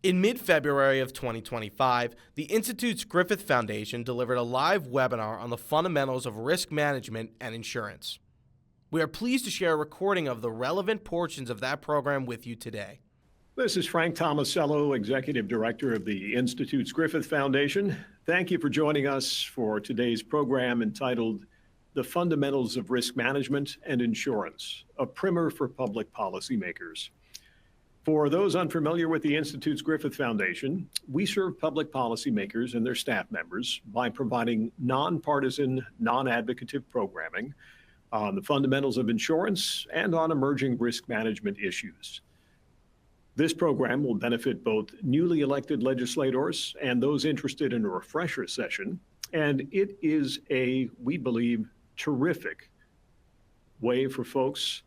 In mid-February of 2025, the Institute's Griffith Foundation delivered a live webinar on the fundamentals of risk management and insurance. We are pleased to share a recording of the relevant portions of that program with you today. This is Frank Tomasello, Executive Director of the Institute's Griffith Foundation. Thank you for joining us for today's program entitled The Fundamentals of Risk Management and Insurance, a primer for public policymakers. For those unfamiliar with the Institute's Griffith Foundation, we serve public policymakers and their staff members by providing nonpartisan, non-advocative programming on the fundamentals of insurance and on emerging risk management issues. This program will benefit both newly elected legislators and those interested in a refresher session, and it is we believe, terrific way for folks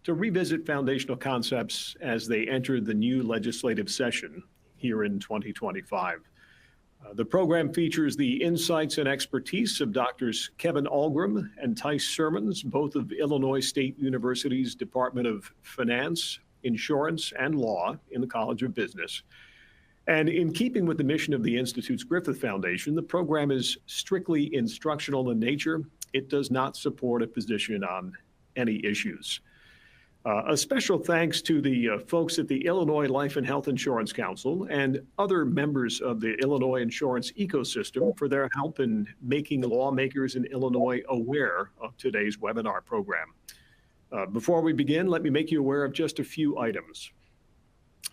to revisit foundational concepts as they enter the new legislative session here in 2025. The program features the insights and expertise of Drs. Kevin Algrim and Tice Sermons, both of Illinois State University's Department of Finance, Insurance, and Law in the College of Business. And in keeping with the mission of the Institute's Griffith Foundation, the program is strictly instructional in nature. It does not support a position on any issues. A special thanks to the folks at the Illinois Life and Health Insurance Council and other members of the Illinois insurance ecosystem for their help in making lawmakers in Illinois aware of today's webinar program. Before we begin, let me make you aware of just a few items.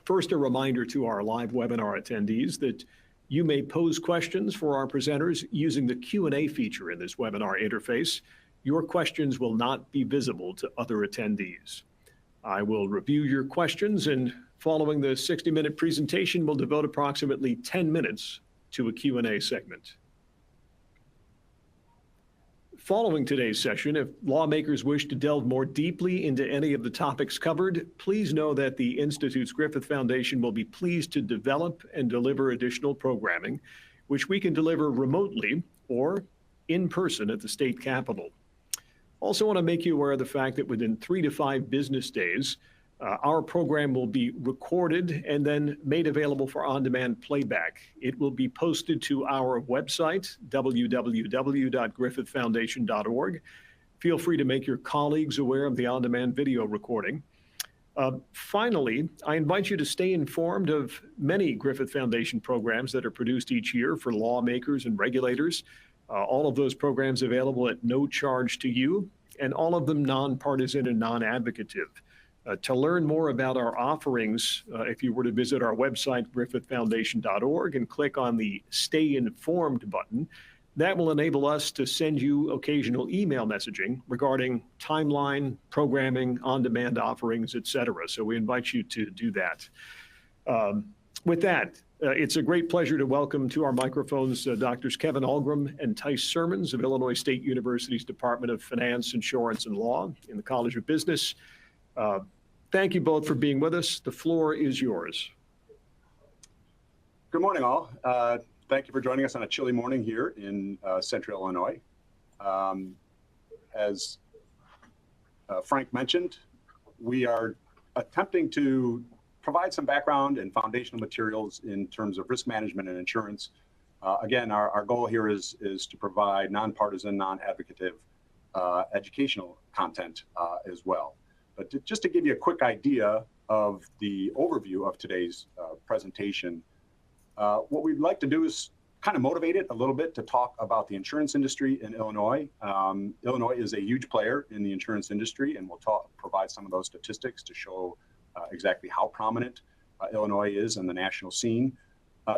First, a reminder to our live webinar attendees that you may pose questions for our presenters using the Q&A feature in this webinar interface. Your questions will not be visible to other attendees. I will review your questions, and following the 60-minute presentation, we'll devote approximately 10 minutes to a Q&A segment. Following today's session, if lawmakers wish to delve more deeply into any of the topics covered, please know that the Institute's Griffith Foundation will be pleased to develop and deliver additional programming, which we can deliver remotely or in person at the state capitol. Also want to make you aware of the fact that within 3 to 5 business days, our program will be recorded and then made available for on-demand playback. It will be posted to our website, www.griffithfoundation.org. Feel free to make your colleagues aware of the on-demand video recording. Finally, I invite you to stay informed of many Griffith Foundation programs that are produced each year for lawmakers and regulators. All of those programs available at no charge to you, and all of them nonpartisan and non-advocative. To learn more about our offerings, if you were to visit our website, griffithfoundation.org, and click on the Stay Informed button, that will enable us to send you occasional email messaging regarding timeline, programming, on-demand offerings, etc. So we invite you to do that. With that, it's a great pleasure to welcome to our microphones Drs. Kevin Algrim and Tice Sermons of Illinois State University's Department of Finance, Insurance, and Law in the College of Business. Thank you both for being with us. The floor is yours. Good morning, all. Thank you for joining us on a chilly morning here in central Illinois. As Frank mentioned, we are attempting to provide some background and foundational materials in terms of risk management and insurance. Again, our goal here is to provide nonpartisan, non-advocative educational content as well. But just to give you a quick idea of the overview of today's presentation, what we'd like to do is kind of motivate it a little bit to talk about the insurance industry in Illinois. Illinois is a huge player in the insurance industry, and we'll provide some of those statistics to show exactly how prominent Illinois is in the national scene.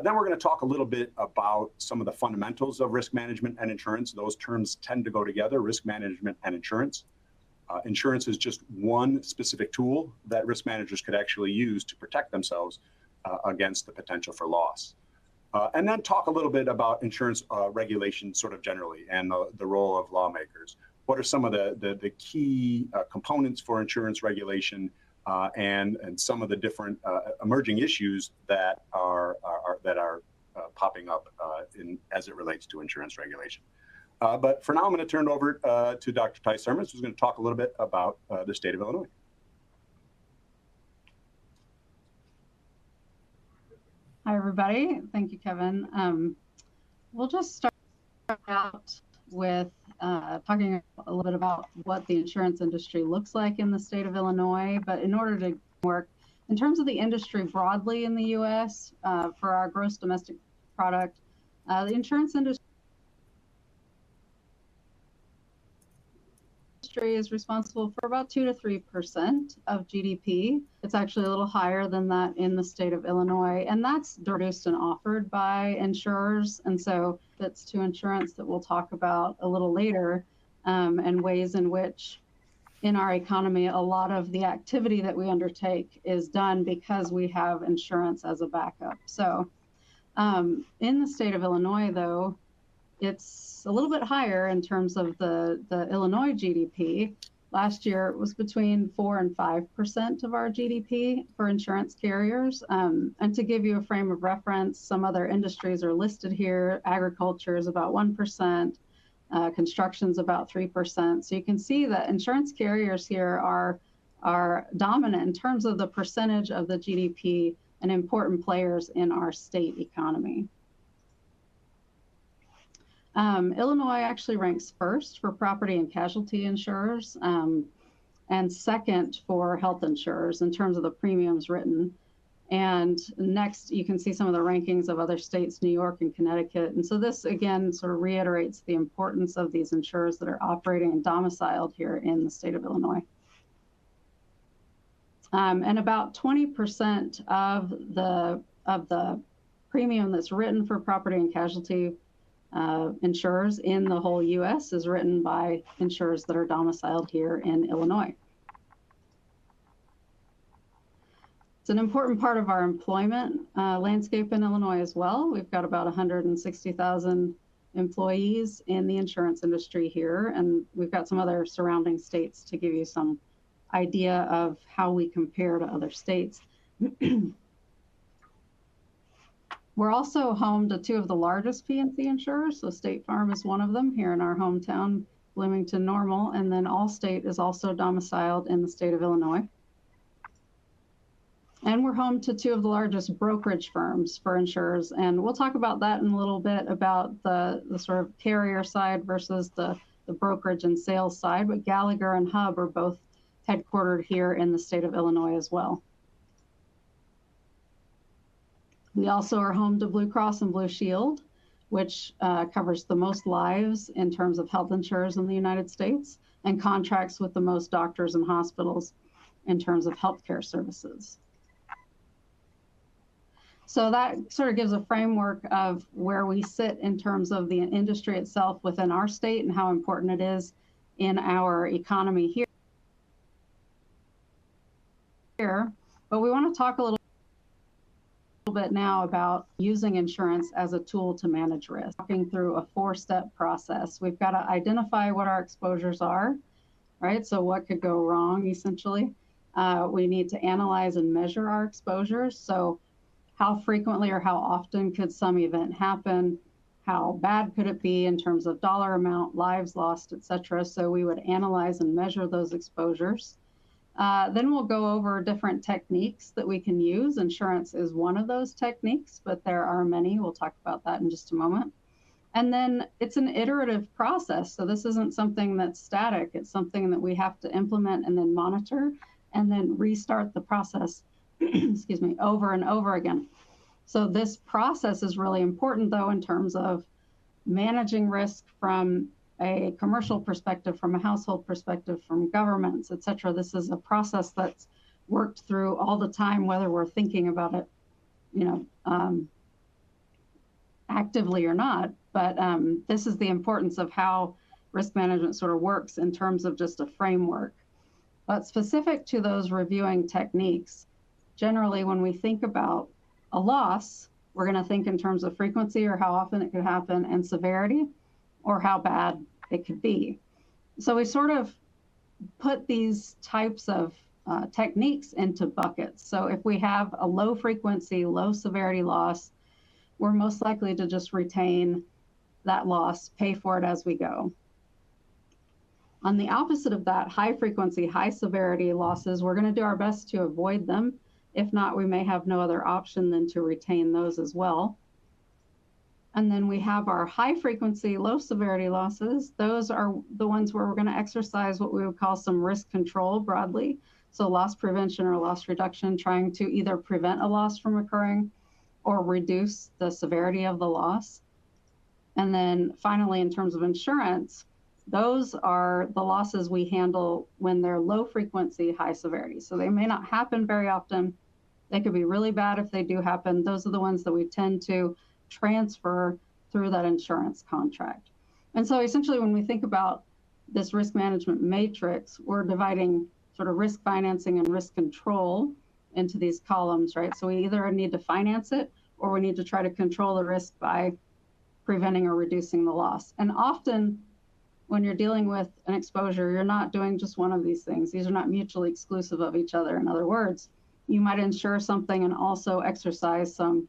Then we're going to talk a little bit about some of the fundamentals of risk management and insurance. Those terms tend to go together, risk management and insurance. Insurance is just one specific tool that risk managers could actually use to protect themselves against the potential for loss. And then talk a little bit about insurance regulation sort of generally and the role of lawmakers. What are some of the key components for insurance regulation and some of the different emerging issues that are popping up as it relates to insurance regulation. But for now, I'm going to turn it over to Dr. Tice Sermons, who's going to talk a little bit about the state of Illinois. Hi, everybody. Thank you, Kevin. We'll just start out with talking a little bit about what the insurance industry looks like in the state of Illinois. But in order to work, in terms of the industry broadly in the U.S., for our gross domestic product, the insurance industry is responsible for about 2 to 3% of GDP. It's actually a little higher than that in the state of Illinois, and that's produced and offered by insurers. And so that's to insurance that we'll talk about a little later, and ways in which in our economy, a lot of the activity that we undertake is done because we have insurance as a backup. So in the state of Illinois, though, it's a little bit higher in terms of the Illinois GDP. Last year, it was between 4 and 5% of our GDP for insurance carriers. And to give you a frame of reference, some other industries are listed here. Agriculture is about 1%, construction's about 3%. So you can see that insurance carriers here are dominant in terms of the percentage of the GDP and important players in our state economy. Illinois actually ranks first for property and casualty insurers, and second for health insurers in terms of the premiums written. And next, you can see some of the rankings of other states, New York and Connecticut. And so this, again, sort of reiterates the importance of these insurers that are operating and domiciled here in the state of Illinois. And about 20% of the premium that's written for property and casualty insurers in the whole U.S. is written by insurers that are domiciled here in Illinois. It's an important part of our employment landscape in Illinois as well. We've got about 160,000 employees in the insurance industry here, and we've got some other surrounding states to give you some idea of how we compare to other states. We're also home to two of the largest P&C insurers. So State Farm is one of them here in our hometown, Bloomington Normal, and then Allstate is also domiciled in the state of Illinois. And we're home to two of the largest brokerage firms for insurers. And we'll talk about that in a little bit, about the sort of carrier side versus the brokerage and sales side. But Gallagher and Hub are both headquartered here in the state of Illinois as well. We also are home to Blue Cross and Blue Shield, which covers the most lives in terms of health insurers in the United States, and contracts with the most doctors and hospitals in terms of healthcare services. So that sort of gives a framework of where we sit in terms of the industry itself within our state and how important it is in our economy here. But we want to talk a little bit now about using insurance as a tool to manage risk, walking through a 4-step process. We've got to identify what our exposures are, right? So what could go wrong, essentially. We need to analyze and measure our exposures. So how frequently or how often could some event happen? How bad could it be in terms of dollar amount, lives lost, et cetera? So we would analyze and measure those exposures. Then we'll go over different techniques that we can use. Insurance is one of those techniques, but there are many. We'll talk about that in just a moment. And then it's an iterative process. So this isn't something that's static. It's something that we have to implement and then monitor and then restart the process, excuse me, over and over again. So this process is really important, though, in terms of managing risk from a commercial perspective, from a household perspective, from governments, et cetera. This is a process that's worked through all the time, whether we're thinking about it, actively or not. But this is the importance of how risk management sort of works in terms of just a framework. But specific to those reviewing techniques, generally when we think about a loss, we're going to think in terms of frequency or how often it could happen, and severity or how bad it could be. So we sort of put these types of techniques into buckets. So if we have a low frequency, low severity loss, we're most likely to just retain that loss, pay for it as we go. On the opposite of that, high frequency, high severity losses, we're going to do our best to avoid them If not, we may have no other option than to retain those as well. And then we have our high frequency, low severity losses. Those are the ones where we're going to exercise what we would call some risk control broadly. So loss prevention or loss reduction, trying to either prevent a loss from occurring or reduce the severity of the loss. And then finally, in terms of insurance, those are the losses we handle when they're low frequency, high severity. So they may not happen very often. They could be really bad if they do happen. Those are the ones that we tend to transfer through that insurance contract. And so essentially, when we think about this risk management matrix, we're dividing sort of risk financing and risk control into these columns, right? So we either need to finance it or we need to try to control the risk by preventing or reducing the loss. And often when you're dealing with an exposure, you're not doing just one of these things. These are not mutually exclusive of each other. In other words, you might insure something and also exercise some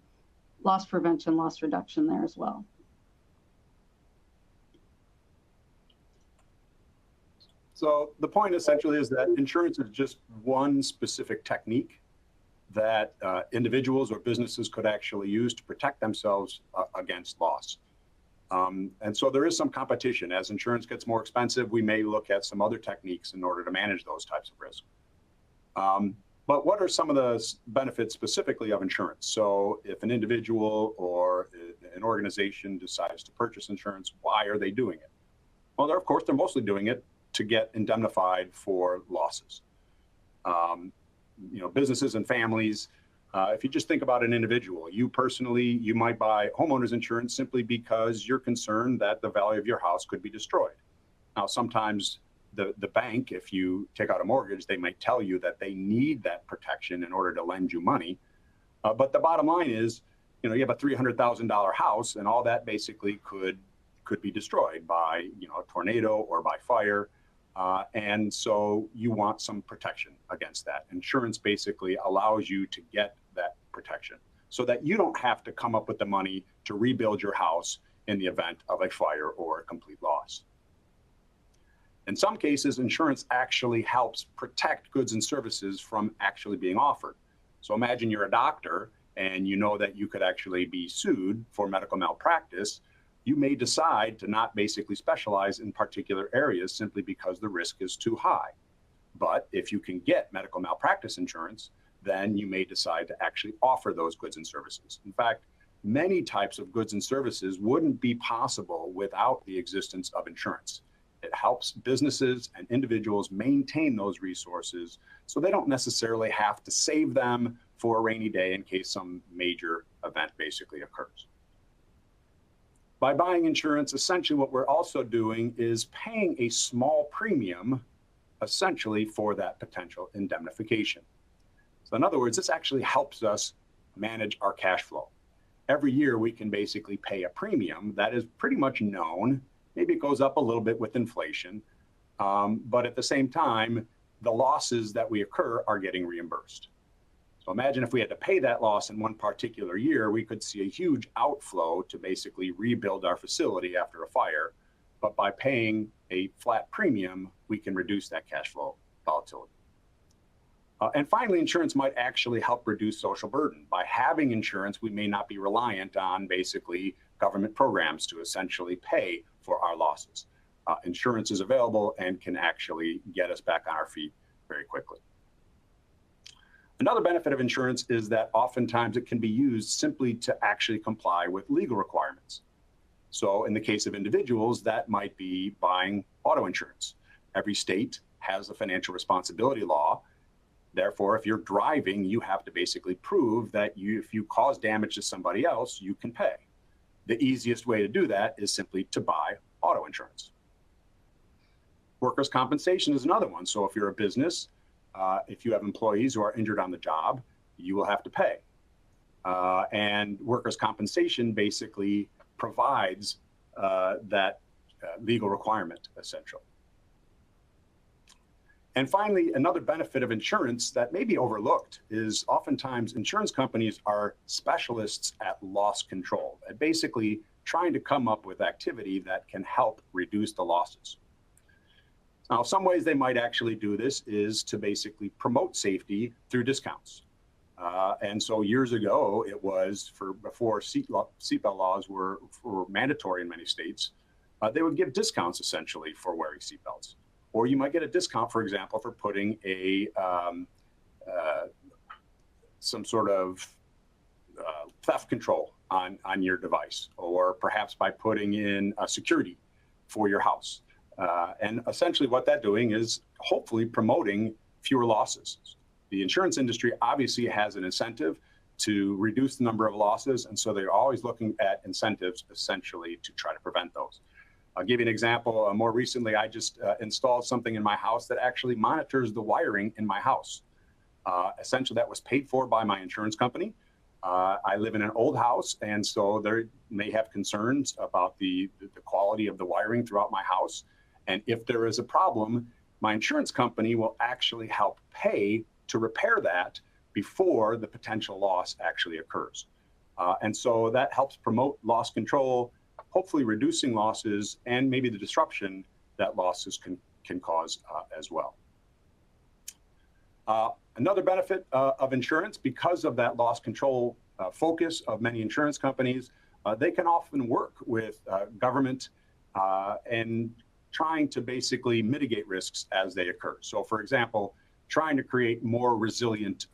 loss prevention, loss reduction there as well. So the point essentially is that insurance is just one specific technique that individuals or businesses could actually use to protect themselves against loss. And so there is some competition. As insurance gets more expensive, we may look at some other techniques in order to manage those types of risk. But what are some of the benefits specifically of insurance? So if an individual or an organization decides to purchase insurance, why are they doing it? Well, of course, they're mostly doing it to get indemnified for losses. Businesses and families, if you just think about an individual, you personally, you might buy homeowners insurance simply because you're concerned that the value of your house could be destroyed. Now, sometimes the bank, if you take out a mortgage, they might tell you that they need that protection in order to lend you money. But the bottom line is, you have a $300,000 house, and all that basically could be destroyed by, a tornado or by fire. And so you want some protection against that. Insurance basically allows you to get that protection so that you don't have to come up with the money to rebuild your house in the event of a fire or a complete loss. In some cases, insurance actually helps protect goods and services from actually being offered. So imagine you're a doctor and you know that you could actually be sued for medical malpractice. You may decide to not basically specialize in particular areas simply because the risk is too high. But if you can get medical malpractice insurance, then you may decide to actually offer those goods and services. In fact, many types of goods and services wouldn't be possible without the existence of insurance. It helps businesses and individuals maintain those resources so they don't necessarily have to save them for a rainy day in case some major event basically occurs. By buying insurance, essentially what we're also doing is paying a small premium essentially for that potential indemnification. So in other words, this actually helps us manage our cash flow. Every year we can basically pay a premium that is pretty much known. Maybe it goes up a little bit with inflation, but at the same time, the losses that we occur are getting reimbursed. So imagine if we had to pay that loss in one particular year, we could see a huge outflow to basically rebuild our facility after a fire. But by paying a flat premium, we can reduce that cash flow volatility. And finally, insurance might actually help reduce social burden. By having insurance, we may not be reliant on basically government programs to essentially pay for our losses. Insurance is available and can actually get us back on our feet very quickly. Another benefit of insurance is that oftentimes it can be used simply to actually comply with legal requirements. So in the case of individuals, that might be buying auto insurance. Every state has a financial responsibility law. Therefore, if you're driving, you have to basically prove that if you cause damage to somebody else, you can pay. The easiest way to do that is simply to buy auto insurance. Workers' compensation is another one. So if you're a business, if you have employees who are injured on the job, you will have to pay. And workers' compensation basically provides that legal requirement, essentially. And finally, another benefit of insurance that may be overlooked is oftentimes insurance companies are specialists at loss control, at basically trying to come up with activity that can help reduce the losses. Now, some ways they might actually do this is to basically promote safety through discounts. And so years ago, it was before seatbelt laws were mandatory in many states, they would give discounts essentially for wearing seatbelts. Or you might get a discount, for example, for putting some sort of theft control on your device, or perhaps by putting in a security for your house. And essentially what that's doing is hopefully promoting fewer losses. The insurance industry obviously has an incentive to reduce the number of losses, and so they're always looking at incentives essentially to try to prevent those. I'll give you an example. More recently, I just installed something in my house that actually monitors the wiring in my house. Essentially, that was paid for by my insurance company. I live in an old house, and so they may have concerns about the quality of the wiring throughout my house. And if there is a problem, my insurance company will actually help pay to repair that before the potential loss actually occurs. And so that helps promote loss control, hopefully reducing losses and maybe the disruption that losses can cause as well. Another benefit of insurance, because of that loss control focus of many insurance companies, they can often work with government and trying to basically mitigate risks as they occur. So for example, trying to create more resilient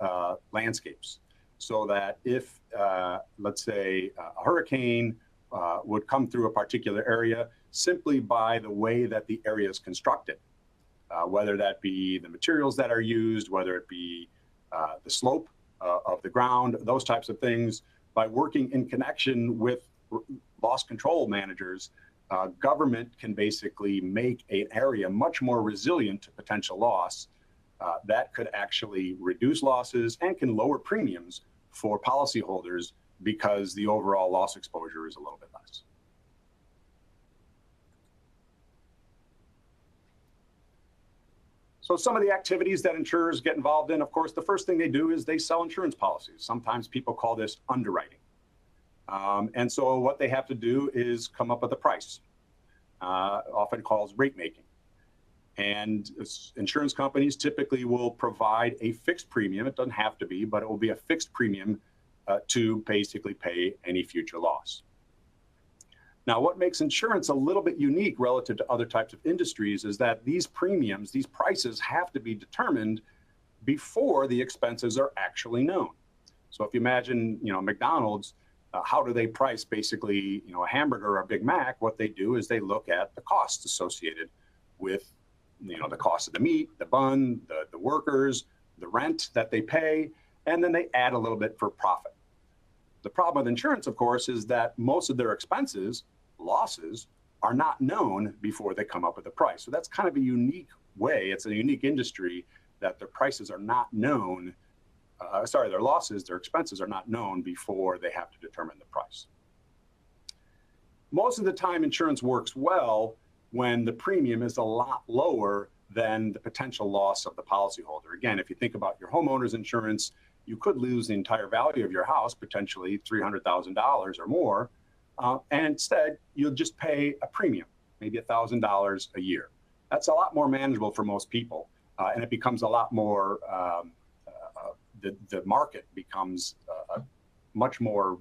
landscapes so that if, let's say, a hurricane would come through a particular area, simply by the way that the area is constructed, whether that be the materials that are used, whether it be the slope of the ground, those types of things, by working in connection with loss control managers, government can basically make an area much more resilient to potential loss. That could actually reduce losses and can lower premiums for policyholders because the overall loss exposure is a little bit less. So some of the activities that insurers get involved in, of course, the first thing they do is they sell insurance policies. Sometimes people call this underwriting. And so what they have to do is come up with a price, often called rate making. And insurance companies typically will provide a fixed premium. It doesn't have to be, but it will be a fixed premium to basically pay any future loss. Now, what makes insurance a little bit unique relative to other types of industries is that these premiums, these prices have to be determined before the expenses are actually known. So if you imagine, McDonald's, how do they price basically, a hamburger or a Big Mac? What they do is they look at the costs associated with, the cost of the meat, the bun, the workers, the rent that they pay, and then they add a little bit for profit. The problem with insurance, of course, is that most of their expenses, losses, are not known before they come up with a price. So that's kind of a unique way. It's a unique industry that their prices are not known. Their losses, their expenses are not known before they have to determine the price. Most of the time, insurance works well when the premium is a lot lower than the potential loss of the policyholder. Again, if you think about your homeowner's insurance, you could lose the entire value of your house, potentially $300,000 or more, and instead you'll just pay a premium, maybe $1,000 a year. That's a lot more manageable for most people, and it becomes a lot more, the market becomes much more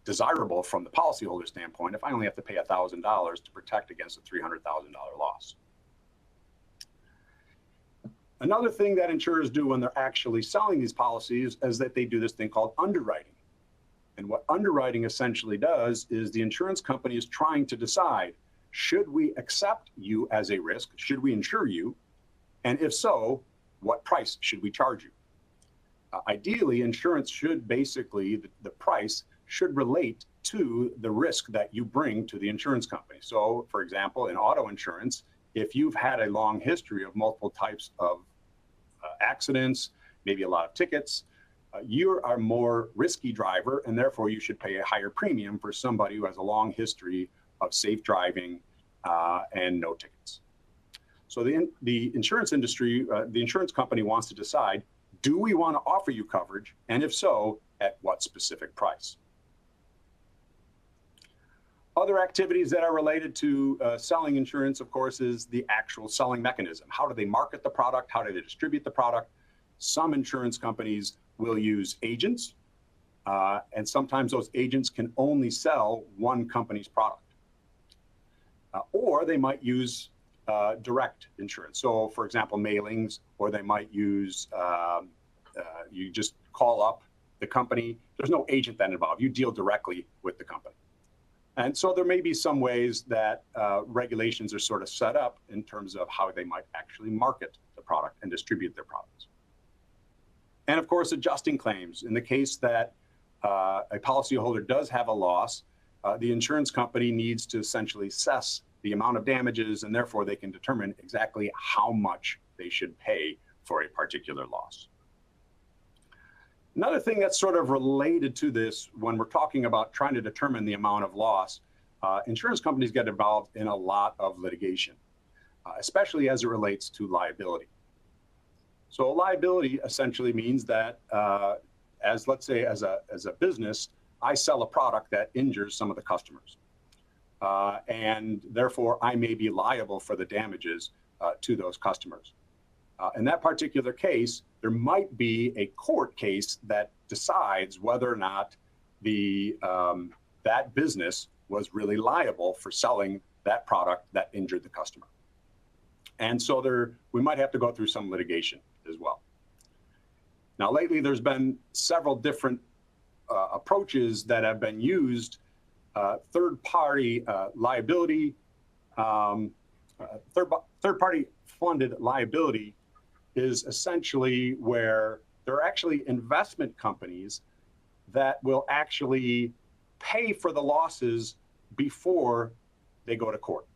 desirable from the policyholder standpoint if I only have to pay $1,000 to protect against a $300,000 loss. Another thing that insurers do when they're actually selling these policies is that they do this thing called underwriting. And what underwriting essentially does is the insurance company is trying to decide, should we accept you as a risk? Should we insure you? And if so, what price should we charge you? Ideally, insurance should basically, the price should relate to the risk that you bring to the insurance company. So, for example, in auto insurance, if you've had a long history of multiple types of accidents, maybe a lot of tickets, you are a more risky driver, and therefore you should pay a higher premium for somebody who has a long history of safe driving and no tickets. So the insurance industry, the insurance company wants to decide, do we want to offer you coverage? And if so, at what specific price? Other activities that are related to selling insurance, of course, is the actual selling mechanism. How do they market the product? How do they distribute the product? Some insurance companies will use agents, and sometimes those agents can only sell one company's product. Or they might use direct insurance. So for example, mailings, or they might use, you just call up the company. There's no agent then involved. You deal directly with the company. And so there may be some ways that regulations are sort of set up in terms of how they might actually market the product and distribute their products. And of course, adjusting claims. In the case that a policyholder does have a loss, the insurance company needs to essentially assess the amount of damages, and therefore they can determine exactly how much they should pay for a particular loss. Another thing that's sort of related to this when we're talking about trying to determine the amount of loss, insurance companies get involved in a lot of litigation, especially as it relates to liability. So liability essentially means that let's say as a business, I sell a product that injures some of the customers. And therefore, I may be liable for the damages to those customers. In that particular case, there might be a court case that decides whether or not that business was really liable for selling that product that injured the customer. And so we might have to go through some litigation as well. Now, lately, there's been several different approaches that have been used. Third-party liability, third-party funded liability is essentially where there are actually investment companies that will actually pay for the losses before they go to court.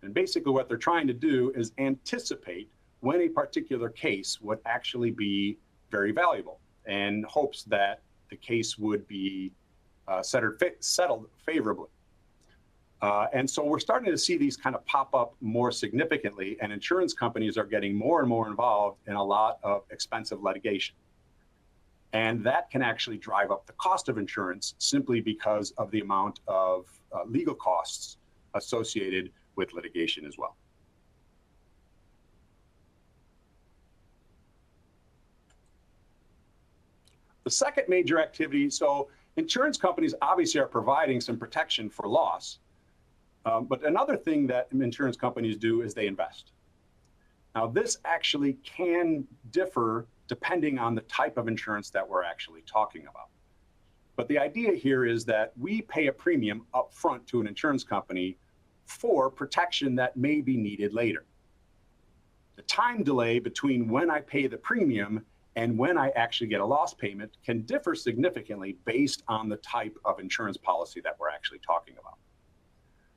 And basically what they're trying to do is anticipate when a particular case would actually be very valuable, and hopes that the case would be settled favorably. And so we're starting to see these kind of pop up more significantly, and insurance companies are getting more and more involved in a lot of expensive litigation. And that can actually drive up the cost of insurance simply because of the amount of legal costs associated with litigation as well. The second major activity, so insurance companies obviously are providing some protection for loss. But another thing that insurance companies do is they invest. Now, this actually can differ depending on the type of insurance that we're actually talking about. But the idea here is that we pay a premium up front to an insurance company for protection that may be needed later. The time delay between when I pay the premium and when I actually get a loss payment can differ significantly based on the type of insurance policy that we're actually talking about.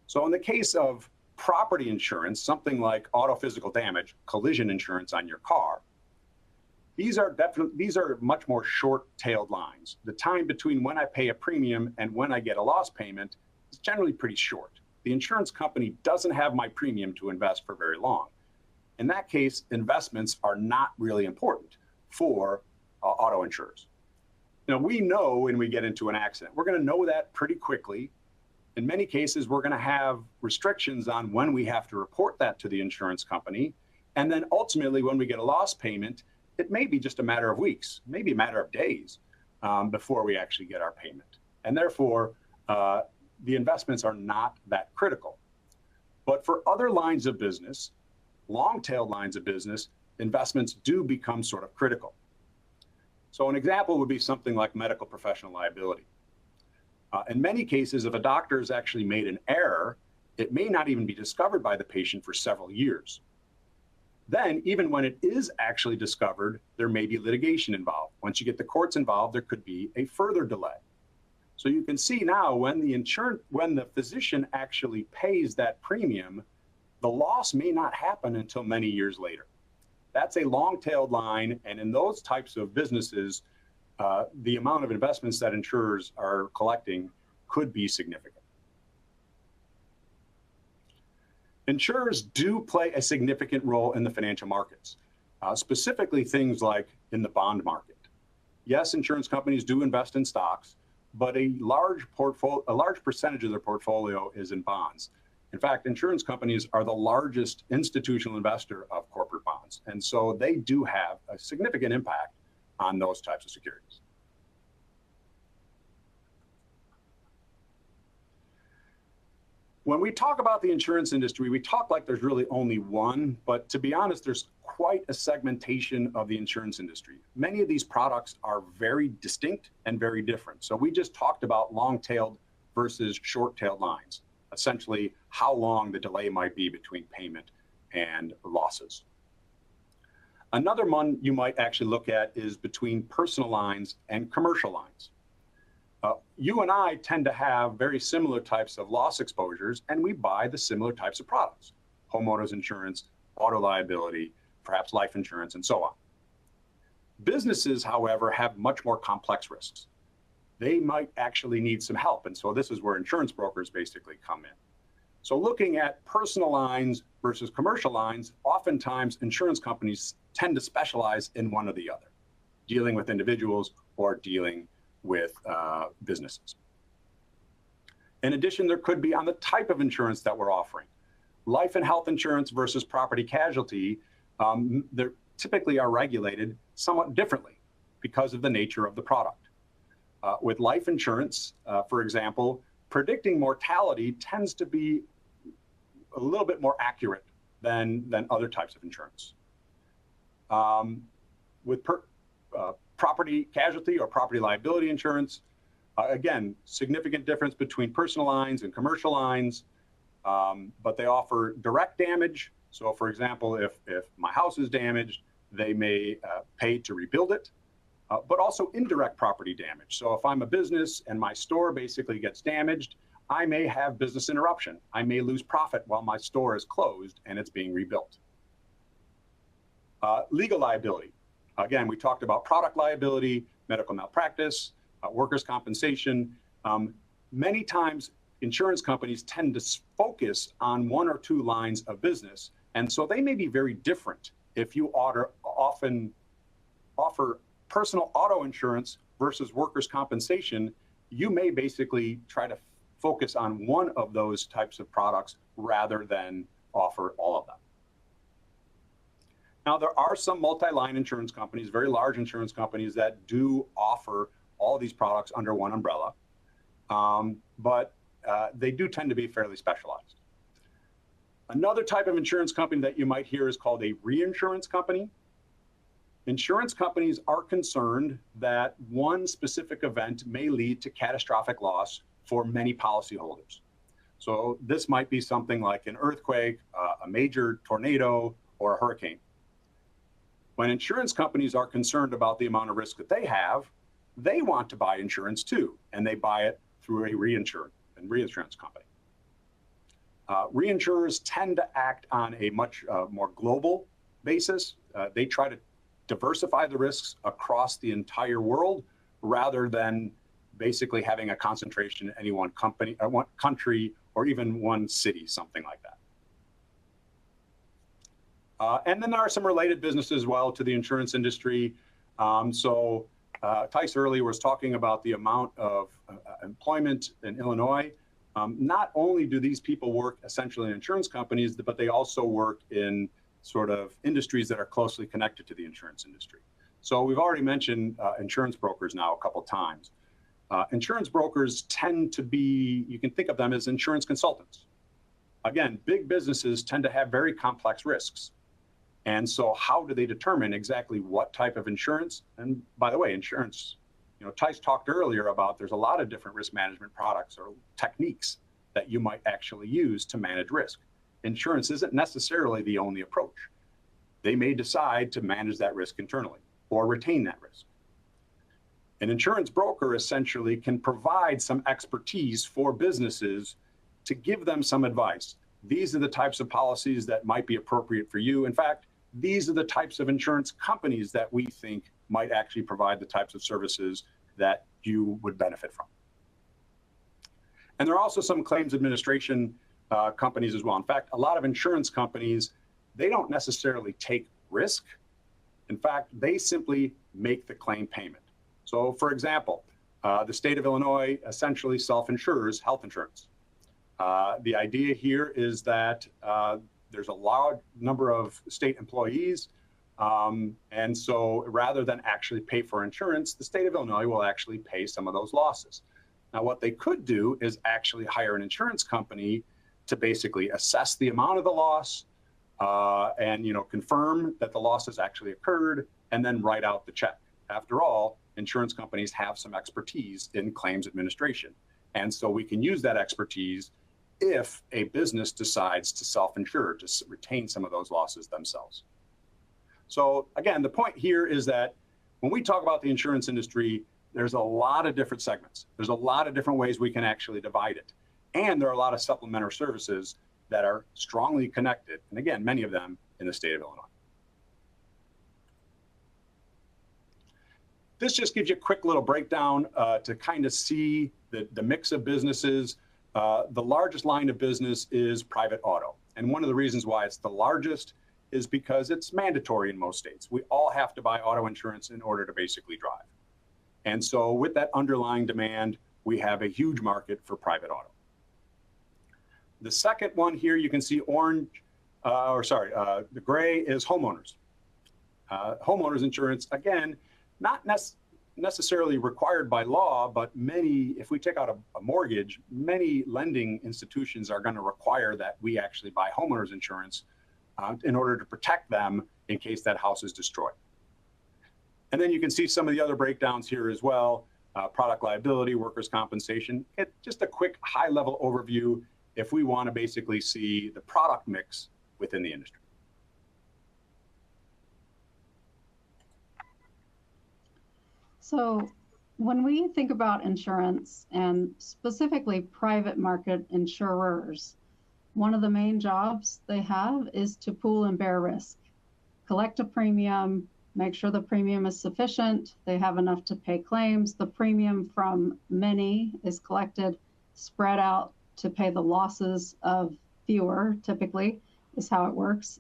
So in the case of property insurance, something like auto physical damage, collision insurance on your car, these are much more short-tailed lines. The time between when I pay a premium and when I get a loss payment is generally pretty short. The insurance company doesn't have my premium to invest for very long. In that case, investments are not really important for auto insurers. We know when we get into an accident, we're going to know that pretty quickly. In many cases, we're going to have restrictions on when we have to report that to the insurance company. And then ultimately, when we get a loss payment, it may be just a matter of weeks, maybe a matter of days before we actually get our payment. And therefore, the investments are not that critical. But for other lines of business, long-tailed lines of business, investments do become sort of critical. So an example would be something like medical professional liability. In many cases, if a doctor has actually made an error, it may not even be discovered by the patient for several years. Then, even when it is actually discovered, there may be litigation involved. Once you get the courts involved, there could be a further delay. So you can see now when the physician actually pays that premium, the loss may not happen until many years later. That's a long-tailed line, and in those types of businesses, the amount of investments that insurers are collecting could be significant. Insurers do play a significant role in the financial markets, specifically things like in the bond market. Yes, insurance companies do invest in stocks, but a large percentage of their portfolio is in bonds. In fact, insurance companies are the largest institutional investor of corporate bonds, and so they do have a significant impact on those types of securities. When we talk about the insurance industry, we talk like there's really only one, but to be honest, there's quite a segmentation of the insurance industry. Many of these products are very distinct and very different. So we just talked about long-tailed versus short-tailed lines, essentially how long the delay might be between payment and losses. Another one you might actually look at is between personal lines and commercial lines. You and I tend to have very similar types of loss exposures, and we buy the similar types of products: homeowners insurance, auto liability, perhaps life insurance, and so on. Businesses, however, have much more complex risks. They might actually need some help, and so this is where insurance brokers basically come in. So looking at personal lines versus commercial lines, oftentimes insurance companies tend to specialize in one or the other, dealing with individuals or dealing with businesses. In addition, there could be on the type of insurance that we're offering. Life and health insurance versus property casualty, they typically are regulated somewhat differently because of the nature of the product. With life insurance, for example, predicting mortality tends to be a little bit more accurate than other types of insurance. With property casualty or property liability insurance, again, significant difference between personal lines and commercial lines, but they offer direct damage. So for example, if my house is damaged, they may pay to rebuild it, but also indirect property damage. So if I'm a business and my store basically gets damaged, I may have business interruption. I may lose profit while my store is closed and it's being rebuilt. Legal liability. Again, we talked about product liability, medical malpractice, workers' compensation. Many times, insurance companies tend to focus on one or two lines of business, and so they may be very different. If you often offer personal auto insurance versus workers' compensation, you may basically try to focus on one of those types of products rather than offer all of them. Now, there are some multi-line insurance companies, very large insurance companies, that do offer all these products under one umbrella, but they do tend to be fairly specialized. Another type of insurance company that you might hear is called a reinsurance company. Insurance companies are concerned that one specific event may lead to catastrophic loss for many policyholders. So this might be something like an earthquake, a major tornado, or a hurricane. When insurance companies are concerned about the amount of risk that they have, they want to buy insurance too, and they buy it through a reinsurance company. Reinsurers tend to act on a much more global basis. They try to diversify the risks across the entire world rather than basically having a concentration in any one company, one country, or even one city, something like that. And then there are some related businesses as well to the insurance industry. Tice earlier was talking about the amount of employment in Illinois. Not only do these people work essentially in insurance companies, but they also work in sort of industries that are closely connected to the insurance industry. So we've already mentioned insurance brokers now a couple times. Insurance brokers tend to be, you can think of them as insurance consultants. Again, big businesses tend to have very complex risks. And so how do they determine exactly what type of insurance? And by the way, insurance, Tice talked earlier about there's a lot of different risk management products or techniques that you might actually use to manage risk. Insurance isn't necessarily the only approach. They may decide to manage that risk internally or retain that risk. An insurance broker essentially can provide some expertise for businesses to give them some advice. These are the types of policies that might be appropriate for you. In fact, these are the types of insurance companies that we think might actually provide the types of services that you would benefit from. And there are also some claims administration companies as well. In fact, a lot of insurance companies, they don't necessarily take risk. In fact, they simply make the claim payment. So for example, the state of Illinois essentially self-insures health insurance. The idea here is that there's a large number of state employees And so rather than actually pay for insurance, the state of Illinois will actually pay some of those losses. Now, what they could do is actually hire an insurance company to basically assess the amount of the loss and confirm that the loss has actually occurred, and then write out the check. After all, insurance companies have some expertise in claims administration. And so we can use that expertise if a business decides to self-insure, to retain some of those losses themselves. So again, the point here is that when we talk about the insurance industry, there's a lot of different segments. There's a lot of different ways we can actually divide it. And there are a lot of supplementary services that are strongly connected, and again, many of them in the state of Illinois. This just gives you a quick little breakdown to kind of see the mix of businesses. The largest line of business is private auto. And one of the reasons why it's the largest is because it's mandatory in most states. We all have to buy auto insurance in order to basically drive. And so with that underlying demand, we have a huge market for private auto. The second one here, you can see orange, the gray is homeowners. Homeowners insurance, again, not necessarily required by law, but many, if we take out a mortgage, many lending institutions are going to require that we actually buy homeowners insurance in order to protect them in case that house is destroyed. And then you can see some of the other breakdowns here as well, product liability, workers' compensation. Just a quick high-level overview if we want to basically see the product mix within the industry. So when we think about insurance, and specifically private market insurers, one of the main jobs they have is to pool and bear risk, collect a premium, make sure the premium is sufficient, they have enough to pay claims, the premium from many is collected, spread out to pay the losses of fewer, typically, is how it works.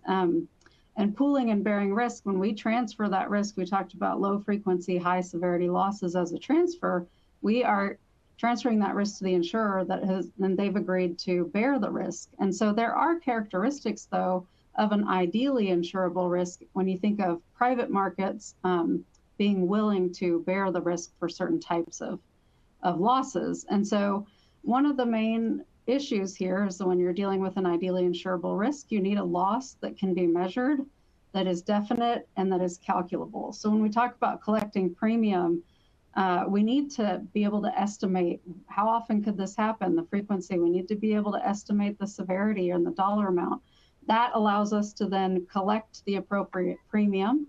And pooling and bearing risk, when we transfer that risk, we talked about low frequency, high severity losses as a transfer, we are transferring that risk to the insurer and they've agreed to bear the risk. And so there are characteristics, though, of an ideally insurable risk when you think of private markets being willing to bear the risk for certain types of losses. And so one of the main issues here is that when you're dealing with an ideally insurable risk, you need a loss that can be measured, that is definite, and that is calculable. So when we talk about collecting premium, we need to be able to estimate how often could this happen, the frequency. We need to be able to estimate the severity and the dollar amount. That allows us to then collect the appropriate premium,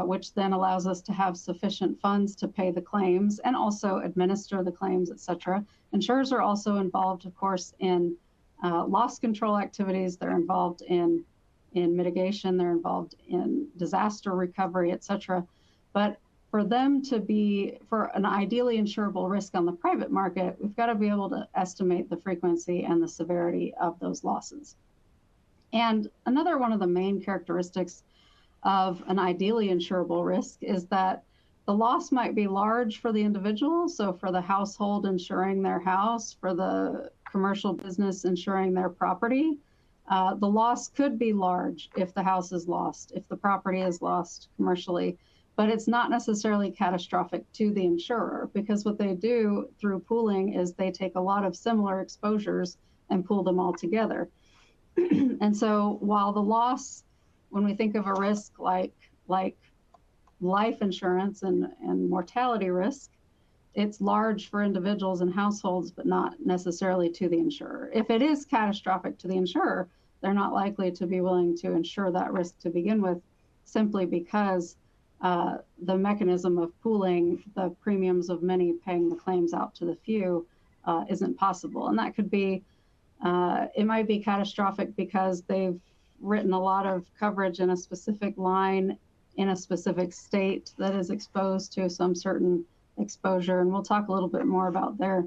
which then allows us to have sufficient funds to pay the claims and also administer the claims, et cetera. Insurers are also involved, of course, in loss control activities. They're involved in mitigation. They're involved in disaster recovery, et cetera. But for them to be, for an ideally insurable risk on the private market, we've got to be able to estimate the frequency and the severity of those losses. And another one of the main characteristics of an ideally insurable risk is that the loss might be large for the individual. So for the household insuring their house, for the commercial business insuring their property, the loss could be large if the house is lost, if the property is lost commercially, but it's not necessarily catastrophic to the insurer, because what they do through pooling is they take a lot of similar exposures and pool them all together. And so while the loss, when we think of a risk like life insurance and mortality risk, it's large for individuals and households, but not necessarily to the insurer. If it is catastrophic to the insurer, they're not likely to be willing to insure that risk to begin with, simply because the mechanism of pooling the premiums of many paying the claims out to the few isn't possible. And that could be, it might be catastrophic because they've written a lot of coverage in a specific line in a specific state that is exposed to some certain exposure. And we'll talk a little bit more about their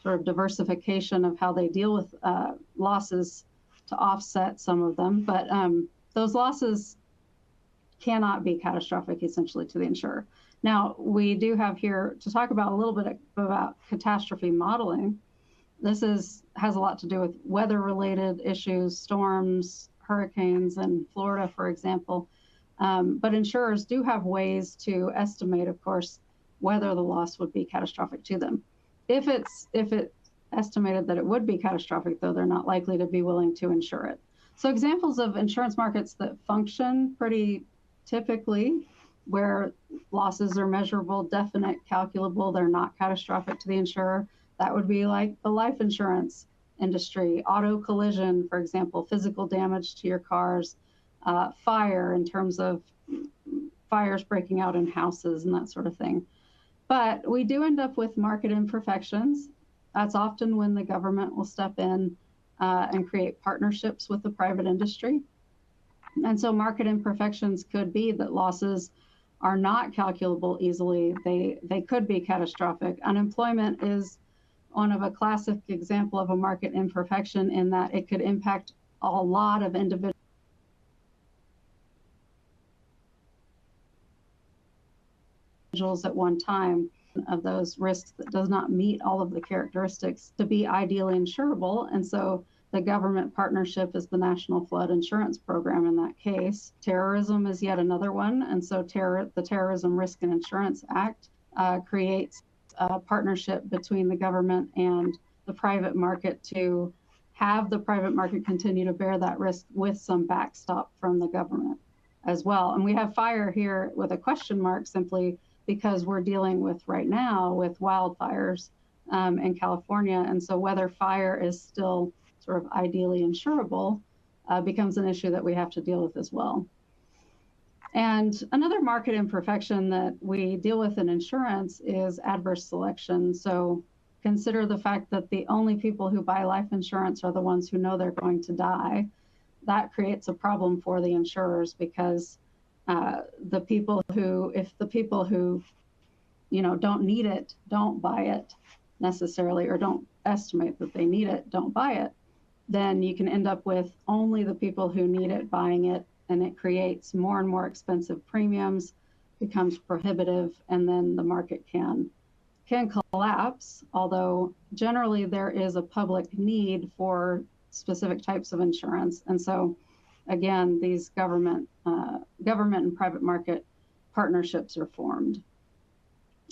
sort of diversification of how they deal with losses to offset some of them. But those losses cannot be catastrophic, essentially, to the insurer. Now, we do have here to talk about a little bit about catastrophe modeling. This has a lot to do with weather-related issues, storms, hurricanes in Florida, for example. But insurers do have ways to estimate, of course, whether the loss would be catastrophic to them. If it's estimated that it would be catastrophic, though, they're not likely to be willing to insure it. So examples of insurance markets that function pretty typically, where losses are measurable, definite, calculable, they're not catastrophic to the insurer, that would be like the life insurance industry, auto collision, for example, physical damage to your cars, fire in terms of fires breaking out in houses and that sort of thing. But we do end up with market imperfections. That's often when the government will step in and create partnerships with the private industry. And so market imperfections could be that losses are not calculable easily. They could be catastrophic. Unemployment is one of a classic example of a market imperfection in that it could impact a lot of individuals at one time, of those risks that does not meet all of the characteristics to be ideally insurable. And so the government partnership is the National Flood Insurance Program in that case. Terrorism is yet another one. And so the Terrorism Risk and Insurance Act creates a partnership between the government and the private market to have the private market continue to bear that risk with some backstop from the government as well. And we have fire here with a question mark simply because we're dealing with right now with wildfires in California. And so whether fire is still sort of ideally insurable becomes an issue that we have to deal with as well. And another market imperfection that we deal with in insurance is adverse selection. So consider the fact that the only people who buy life insurance are the ones who know they're going to die. That creates a problem for the insurers because if the people who don't need it, don't buy it necessarily, or don't estimate that they need it, don't buy it, then you can end up with only the people who need it buying it, and it creates more and more expensive premiums, becomes prohibitive, and then the market can collapse, although generally there is a public need for specific types of insurance. And so again, these government and private market partnerships are formed.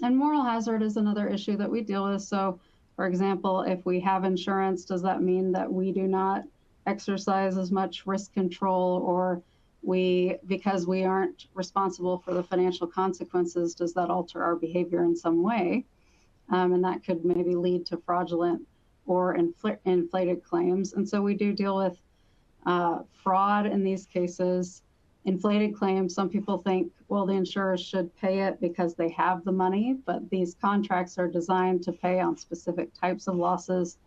And moral hazard is another issue that we deal with. So for example, if we have insurance, does that mean that we do not exercise as much risk control, or because we aren't responsible for the financial consequences, does that alter our behavior in some way? And that could maybe lead to fraudulent or inflated claims. And so we do deal with fraud in these cases, inflated claims. Some people think, well, the insurers should pay it because they have the money, but these contracts are designed to pay on specific types of losses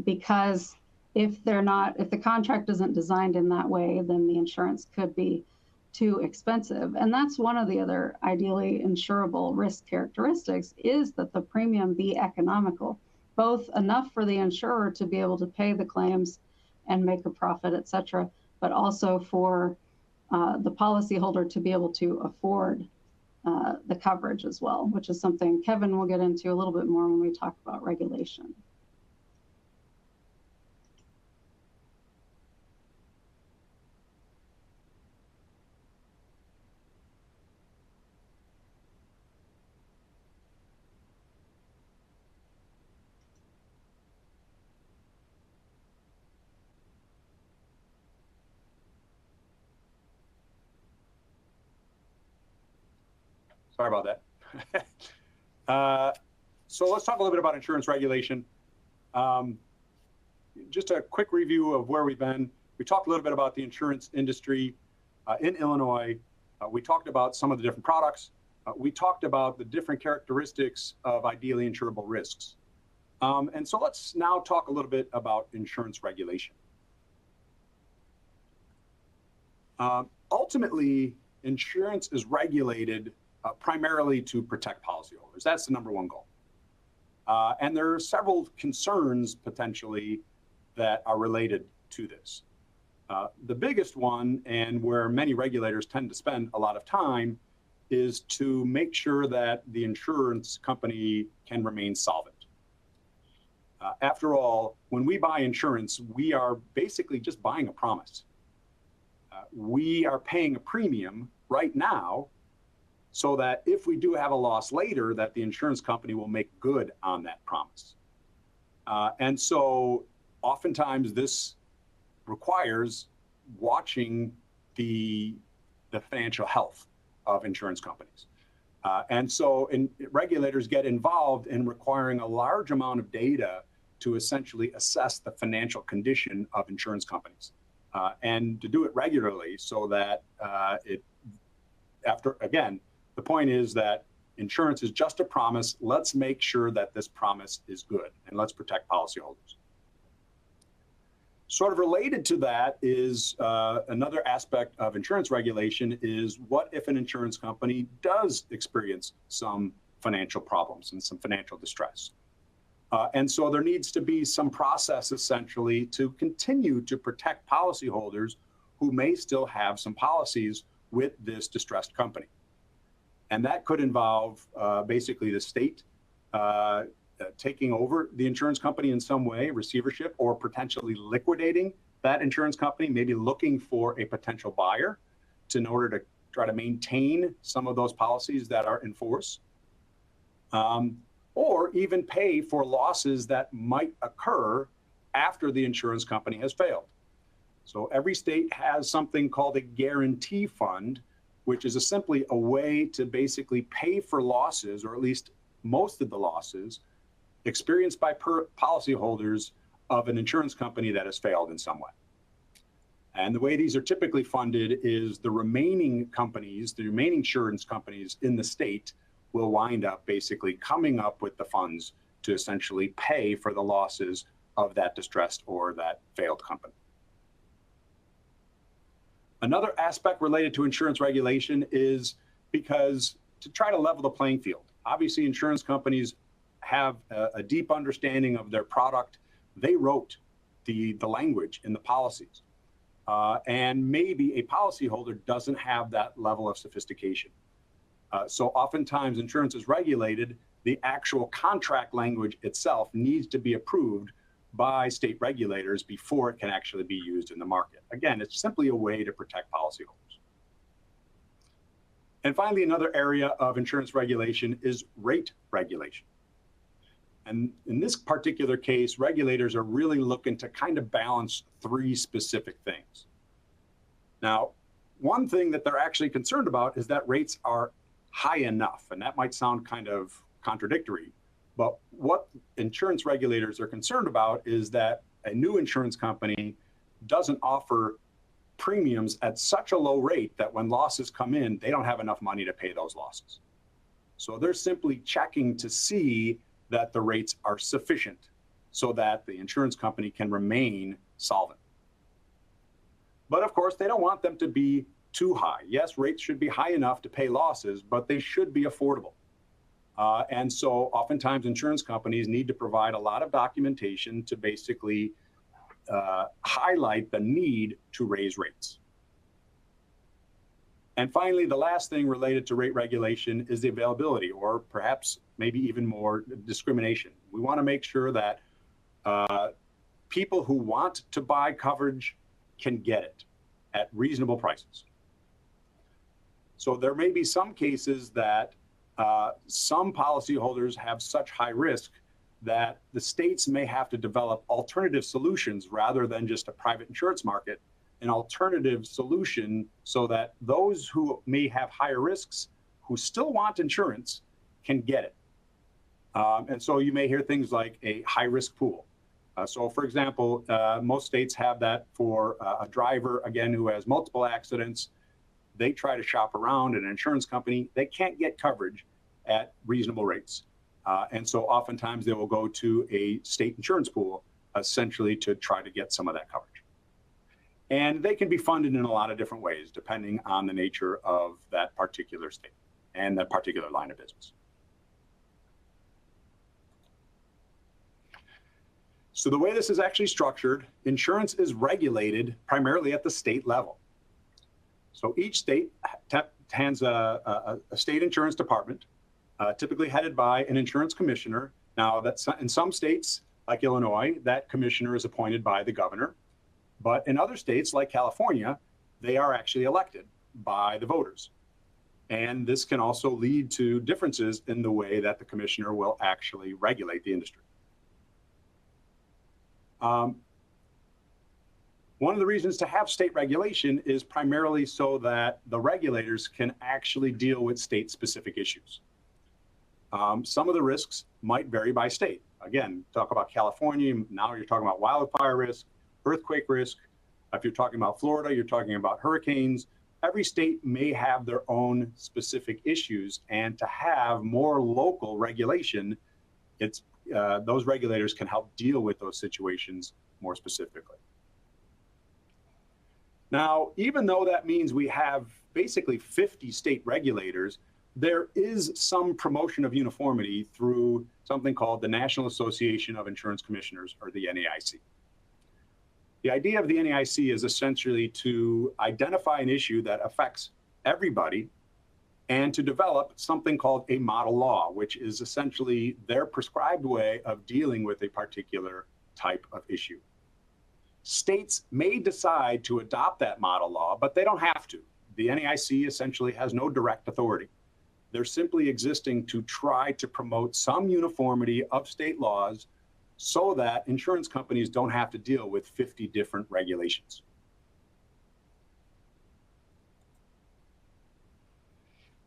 because if the contract isn't designed in that way, then the insurance could be too expensive. And that's one of the other ideally insurable risk characteristics, is that the premium be economical, both enough for the insurer to be able to pay the claims and make a profit, et cetera, but also for the policyholder to be able to afford the coverage as well, which is something Kevin will get into a little bit more when we talk about regulation. Sorry about that. So let's talk a little bit about insurance regulation. Just a quick review of where we've been. We talked a little bit about the insurance industry in Illinois. We talked about some of the different products. We talked about the different characteristics of ideally insurable risks. And so let's now talk a little bit about insurance regulation. Ultimately, insurance is regulated primarily to protect policyholders. That's the number one goal. And there are several concerns potentially that are related to this. The biggest one, and where many regulators tend to spend a lot of time, is to make sure that the insurance company can remain solvent. After all, when we buy insurance, we are basically just buying a promise. we are paying a premium right now so that if we do have a loss later, that the insurance company will make good on that promise. And so oftentimes this requires watching the financial health of insurance companies. And so regulators get involved in requiring a large amount of data to essentially assess the financial condition of insurance companies. And to do it regularly so that the point is that insurance is just a promise. Let's make sure that this promise is good, and let's protect policyholders. Sort of related to that is another aspect of insurance regulation is what if an insurance company does experience some financial problems and some financial distress? And so there needs to be some process essentially to continue to protect policyholders who may still have some policies with this distressed company. And that could involve basically the state taking over the insurance company in some way, receivership, or potentially liquidating that insurance company, maybe looking for a potential buyer in order to try to maintain some of those policies that are in force, or even pay for losses that might occur after the insurance company has failed. So every state has something called a guarantee fund, which is simply a way to basically pay for losses, or at least most of the losses, experienced by policyholders of an insurance company that has failed in some way. And the way these are typically funded is the remaining insurance companies in the state will wind up basically coming up with the funds to essentially pay for the losses of that distressed or that failed company. Another aspect related to insurance regulation is because to try to level the playing field. Obviously, insurance companies have a deep understanding of their product. They wrote the language in the policies. And maybe a policyholder doesn't have that level of sophistication. So oftentimes insurance is regulated, the actual contract language itself needs to be approved by state regulators before it can actually be used in the market. Again, it's simply a way to protect policyholders. And finally, another area of insurance regulation is rate regulation. And in this particular case, regulators are really looking to kind of balance three specific things. Now, one thing that they're actually concerned about is that rates are high enough, and that might sound kind of contradictory, but what insurance regulators are concerned about is that a new insurance company doesn't offer premiums at such a low rate that when losses come in, they don't have enough money to pay those losses. So they're simply checking to see that the rates are sufficient so that the insurance company can remain solvent. But of course, they don't want them to be too high. Yes, rates should be high enough to pay losses, but they should be affordable. And so oftentimes insurance companies need to provide a lot of documentation to basically highlight the need to raise rates. And finally, the last thing related to rate regulation is the availability, or perhaps maybe even more, discrimination. We want to make sure that people who want to buy coverage can get it at reasonable prices. So there may be some cases that some policyholders have such high risk that the states may have to develop alternative solutions rather than just a private insurance market, an alternative solution so that those who may have higher risks, who still want insurance, can get it. And so you may hear things like a high-risk pool. So for example, most states have that for a driver, again, who has multiple accidents. They try to shop around an insurance company. They can't get coverage at reasonable rates. And so oftentimes they will go to a state insurance pool, essentially to try to get some of that coverage. And they can be funded in a lot of different ways, depending on the nature of that particular state and that particular line of business. So the way this is actually structured, insurance is regulated primarily at the state level. So each state has a state insurance department, typically headed by an insurance commissioner. Now, that's in some states, like Illinois, that commissioner is appointed by the governor. But in other states, like California, they are actually elected by the voters. And this can also lead to differences in the way that the commissioner will actually regulate the industry. One of the reasons to have state regulation is primarily so that the regulators can actually deal with state-specific issues. Some of the risks might vary by state. Again, talk about California, now you're talking about wildfire risk, earthquake risk. If you're talking about Florida, you're talking about hurricanes. Every state may have their own specific issues, and to have more local regulation, those regulators can help deal with those situations more specifically. Now, even though that means we have basically 50 state regulators, there is some promotion of uniformity through something called the National Association of Insurance Commissioners, or the NAIC. The idea of the NAIC is essentially to identify an issue that affects everybody and to develop something called a model law, which is essentially their prescribed way of dealing with a particular type of issue. States may decide to adopt that model law, but they don't have to. The NAIC essentially has no direct authority. They're simply existing to try to promote some uniformity of state laws so that insurance companies don't have to deal with 50 different regulations.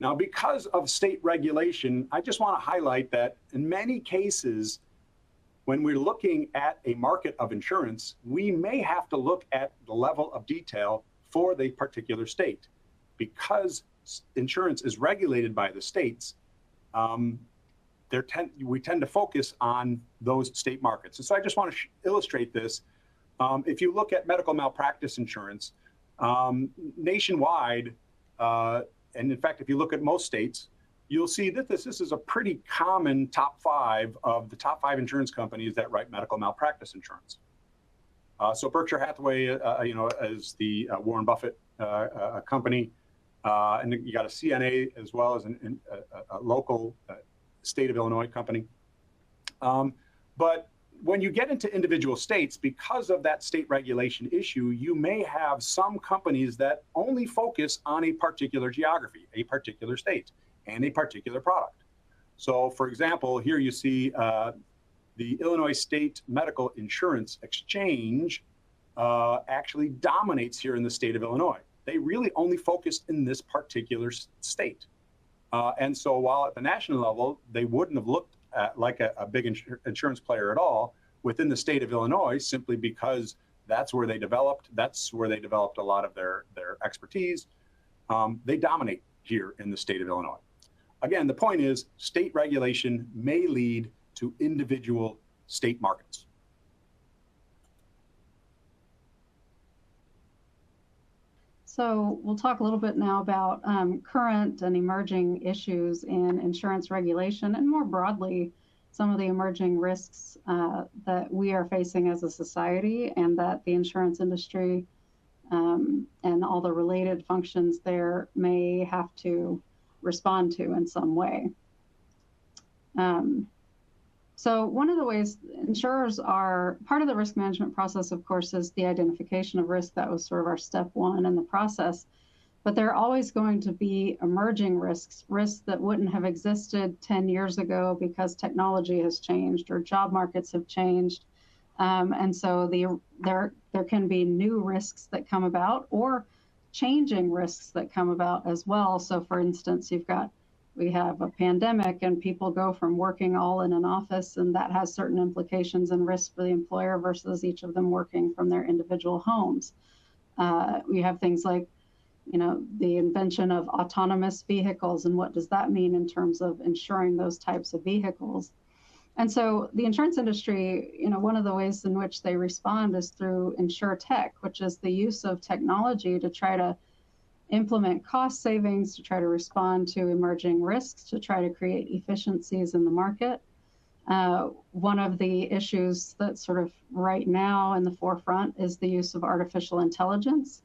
Now, because of state regulation, I just want to highlight that in many cases, when we're looking at a market of insurance, we may have to look at the level of detail for the particular state. Because insurance is regulated by the states, we tend to focus on those state markets. And so I just want to illustrate this. If you look at medical malpractice insurance, nationwide, and in fact, if you look at most states, you'll see that this is a pretty common top 5 of the top 5 insurance companies that write medical malpractice insurance. So Berkshire Hathaway, is the Warren Buffett company, and you got a CNA as well as a local state of Illinois company. But when you get into individual states, because of that state regulation issue, you may have some companies that only focus on a particular geography, a particular state, and a particular product. So for example, here you see the Illinois State Medical Insurance Exchange actually dominates here in the state of Illinois. They really only focus in this particular state. And so while at the national level, they wouldn't have looked at like a big insurance player at all within the state of Illinois, simply because that's where they developed a lot of their expertise. They dominate here in the state of Illinois. Again, the point is state regulation may lead to individual state markets. So we'll talk a little bit now about current and emerging issues in insurance regulation, and more broadly, some of the emerging risks that we are facing as a society, and that the insurance industry and all the related functions there may have to respond to in some way. So one of the ways insurers are, part of the risk management process, of course, is the identification of risk. That was sort of our step 1 in the process. But there are always going to be emerging risks that wouldn't have existed 10 years ago because technology has changed or job markets have changed. And so there can be new risks that come about, or changing risks that come about as well. So for instance, we have a pandemic and people go from working all in an office, and that has certain implications and risks for the employer versus each of them working from their individual homes. We have things like, the invention of autonomous vehicles, and what does that mean in terms of insuring those types of vehicles? And so the insurance industry, one of the ways in which they respond is through InsurTech, which is the use of technology to try to implement cost savings, to try to respond to emerging risks, to try to create efficiencies in the market. One of the issues that's sort of right now in the forefront is the use of artificial intelligence,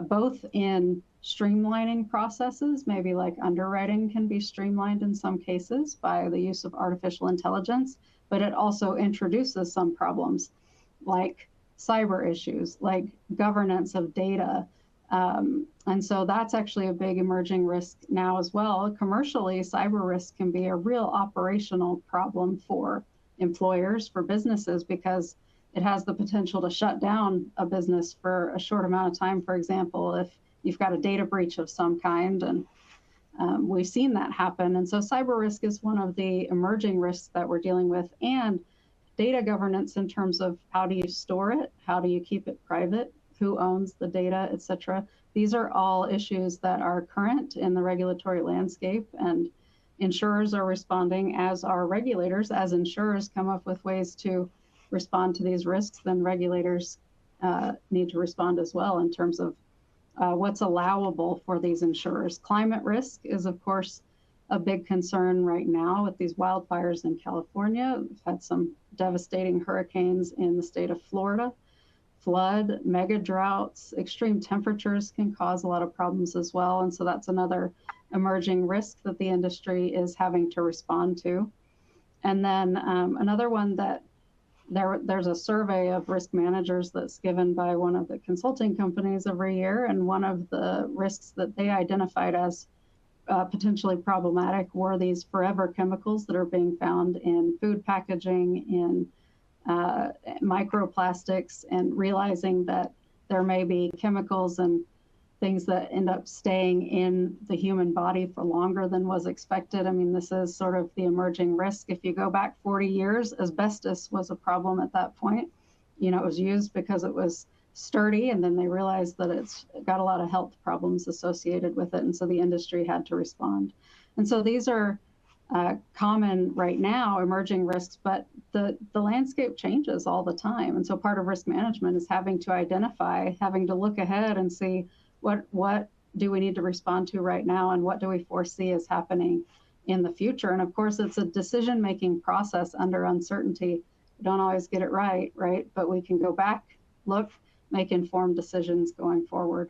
both in streamlining processes, maybe like underwriting can be streamlined in some cases by the use of artificial intelligence, but it also introduces some problems like cyber issues, like governance of data, And so that's actually a big emerging risk now as well. Commercially, cyber risk can be a real operational problem for employers, for businesses, because it has the potential to shut down a business for a short amount of time. For example, if you've got a data breach of some kind, and we've seen that happen. And so cyber risk is one of the emerging risks that we're dealing with, and data governance in terms of how do you store it, how do you keep it private, who owns the data, et cetera. These are all issues that are current in the regulatory landscape, and insurers are responding, as are regulators. As insurers come up with ways to respond to these risks, then regulators need to respond as well in terms of what's allowable for these insurers. Climate risk is, of course, a big concern right now with these wildfires in California. We've had some devastating hurricanes in the state of Florida. Flood, mega droughts, extreme temperatures can cause a lot of problems as well. And so that's another emerging risk that the industry is having to respond to. And then another one that there's a survey of risk managers that's given by one of the consulting companies every year. And one of the risks that they identified as potentially problematic were these forever chemicals that are being found in food packaging, in microplastics, and realizing that there may be chemicals and things that end up staying in the human body for longer than was expected. I mean, this is sort of the emerging risk. If you go back 40 years, asbestos was a problem at that point. You know, it was used because it was sturdy, and then they realized that it's got a lot of health problems associated with it, and so the industry had to respond. And so these are common right now, emerging risks, but the landscape changes all the time. And so part of risk management is having to identify, having to look ahead and see what do we need to respond to right now, and what do we foresee is happening in the future. And of course, it's a decision-making process under uncertainty. We don't always get it right? But we can go back, look, make informed decisions going forward.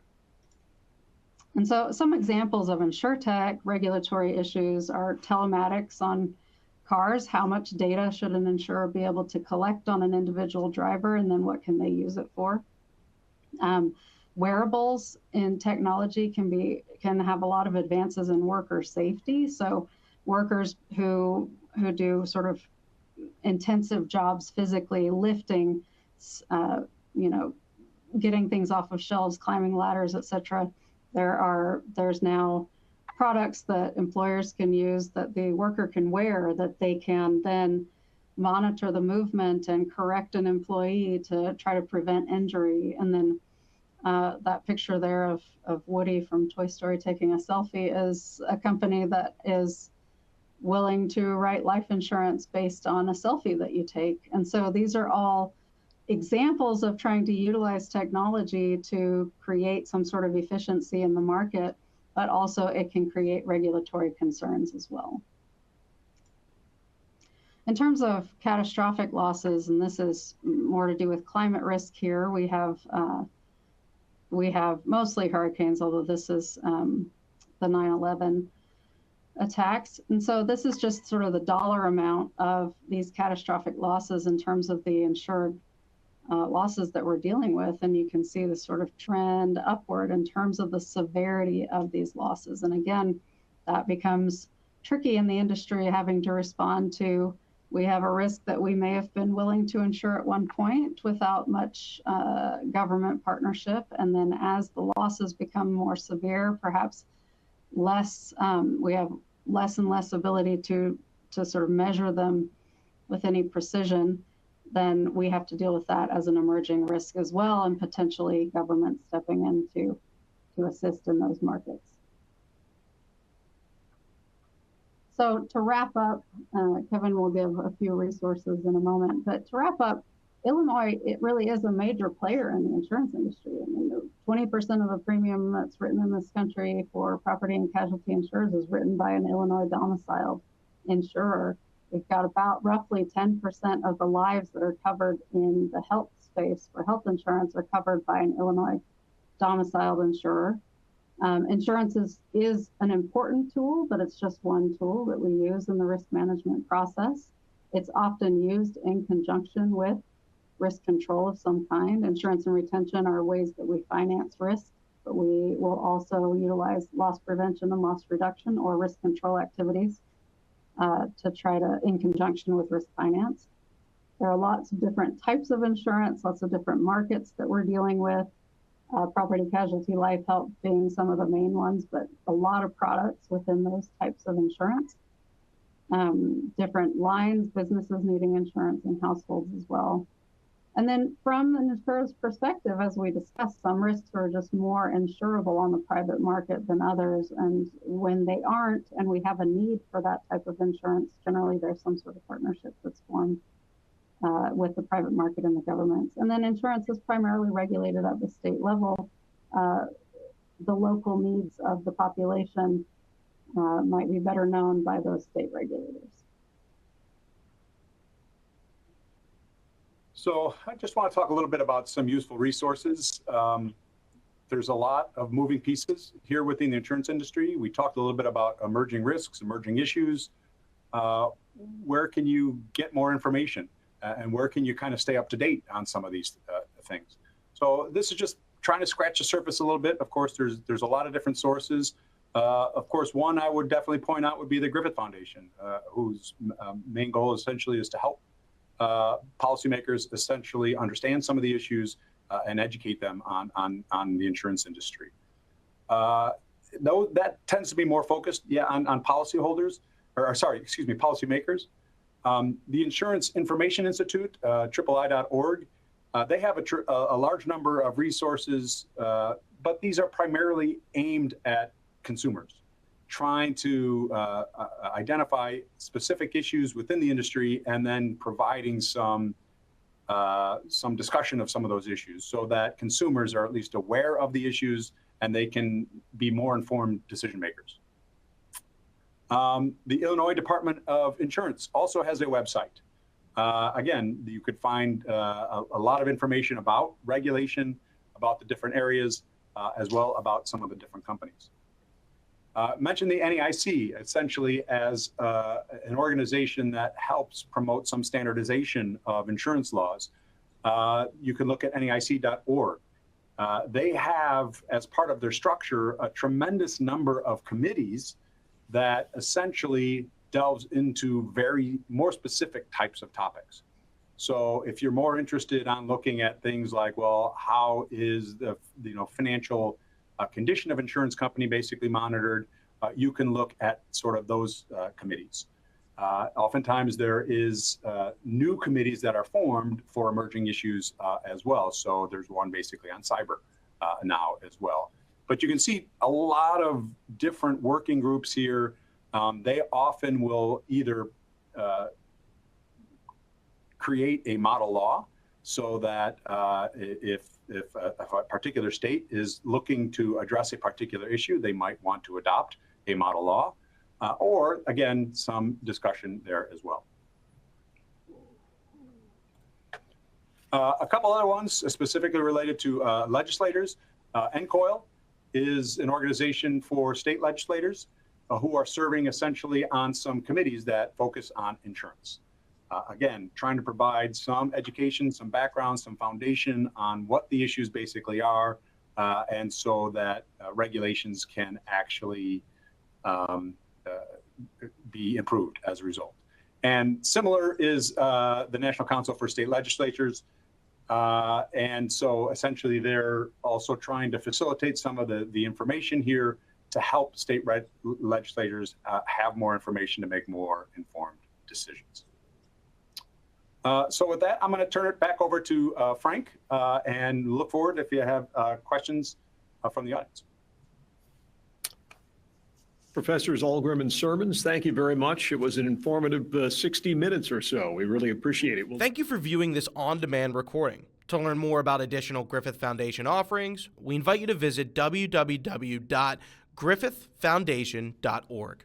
And so some examples of InsurTech regulatory issues are telematics on cars. How much data should an insurer be able to collect on an individual driver, and then what can they use it for? Wearables in technology can have a lot of advances in worker safety. So workers who do sort of intensive jobs physically, lifting, getting things off of shelves, climbing ladders, et cetera. There's now products that employers can use that the worker can wear, that they can then monitor the movement and correct an employee to try to prevent injury. And then that picture there of Woody from Toy Story taking a selfie is a company that is willing to write life insurance based on a selfie that you take. And so these are all examples of trying to utilize technology to create some sort of efficiency in the market, but also it can create regulatory concerns as well. In terms of catastrophic losses, and this is more to do with climate risk here, we have mostly hurricanes, although this is the 9/11 attacks. And so this is just sort of the dollar amount of these catastrophic losses in terms of the insured losses that we're dealing with. And you can see the sort of trend upward in terms of the severity of these losses. And again, that becomes tricky in the industry, having to respond to, we have a risk that we may have been willing to insure at one point without much government partnership. And then as the losses become more severe, perhaps less, we have less and less ability to sort of measure them with any precision, then we have to deal with that as an emerging risk as well, and potentially government stepping in to assist in those markets. So to wrap up, Kevin will give a few resources in a moment, but to wrap up, Illinois, it really is a major player in the insurance industry. I mean, 20% of the premium that's written in this country for property and casualty insurers is written by an Illinois domiciled insurer. We've got about roughly 10% of the lives that are covered in the health space for health insurance are covered by an Illinois domiciled insurer. Insurance is an important tool, but it's just one tool that we use in the risk management process. It's often used in conjunction with risk control of some kind. Insurance and retention are ways that we finance risk. but we will also utilize loss prevention and loss reduction or risk control activities to try to, in conjunction with risk finance. There are lots of different types of insurance, lots of different markets that we're dealing with. Property, casualty, life, health being some of the main ones, but a lot of products within those types of insurance. Different lines, businesses needing insurance, and households as well. And then from an insurer's perspective, as we discussed, some risks are just more insurable on the private market than others. And when they aren't, and we have a need for that type of insurance, generally there's some sort of partnership that's formed with the private market and the governments. And then insurance is primarily regulated at the state level. The local needs of the population might be better known by those state regulators. So I just want to talk a little bit about some useful resources. There's a lot of moving pieces here within the insurance industry. We talked a little bit about emerging risks, emerging issues. Where can you get more information? And where can you kind of stay up to date on some of these things? So this is just trying to scratch the surface a little bit. Of course, there's a lot of different sources. Of course, one I would definitely point out would be the Griffith Foundation, whose main goal essentially is to help policymakers essentially understand some of the issues and educate them on the insurance industry. Though that tends to be more focused, on policyholders, policymakers. The Insurance Information Institute, III.org, they have a large number of resources, but these are primarily aimed at consumers, trying to identify specific issues within the industry and then providing some discussion of some of those issues so that consumers are at least aware of the issues and they can be more informed decision makers. The Illinois Department of Insurance also has a website. Again, you could find a lot of information about regulation, about the different areas, as well about some of the different companies. Mention the NAIC essentially as an organization that helps promote some standardization of insurance laws. You can look at NAIC.org. They have, as part of their structure, a tremendous number of committees that essentially delves into more specific types of topics. So if you're more interested on looking at things like, well, how is the financial condition of insurance company basically monitored, you can look at sort of those committees. Oftentimes there is new committees that are formed for emerging issues as well. So there's one basically on cyber now as well. But you can see a lot of different working groups here. They often will either create a model law so that if a particular state is looking to address a particular issue, they might want to adopt a model law, or again, some discussion there as well. A couple other ones specifically related to legislators. NCOIL is an organization for state legislators who are serving essentially on some committees that focus on insurance. Again, trying to provide some education, some background, some foundation on what the issues basically are, and so that regulations can actually be improved as a result. And similar is the National Council for State Legislatures. And so essentially they're also trying to facilitate some of the information here to help state legislators have more information to make more informed decisions. So with that, I'm going to turn it back over to Frank and look forward if you have questions from the audience. Professors Algrim and Sermons, thank you very much. It was an informative 60 minutes or so. We really appreciate it. Thank you for viewing this on-demand recording. To learn more about additional Griffith Foundation offerings, we invite you to visit www.griffithfoundation.org.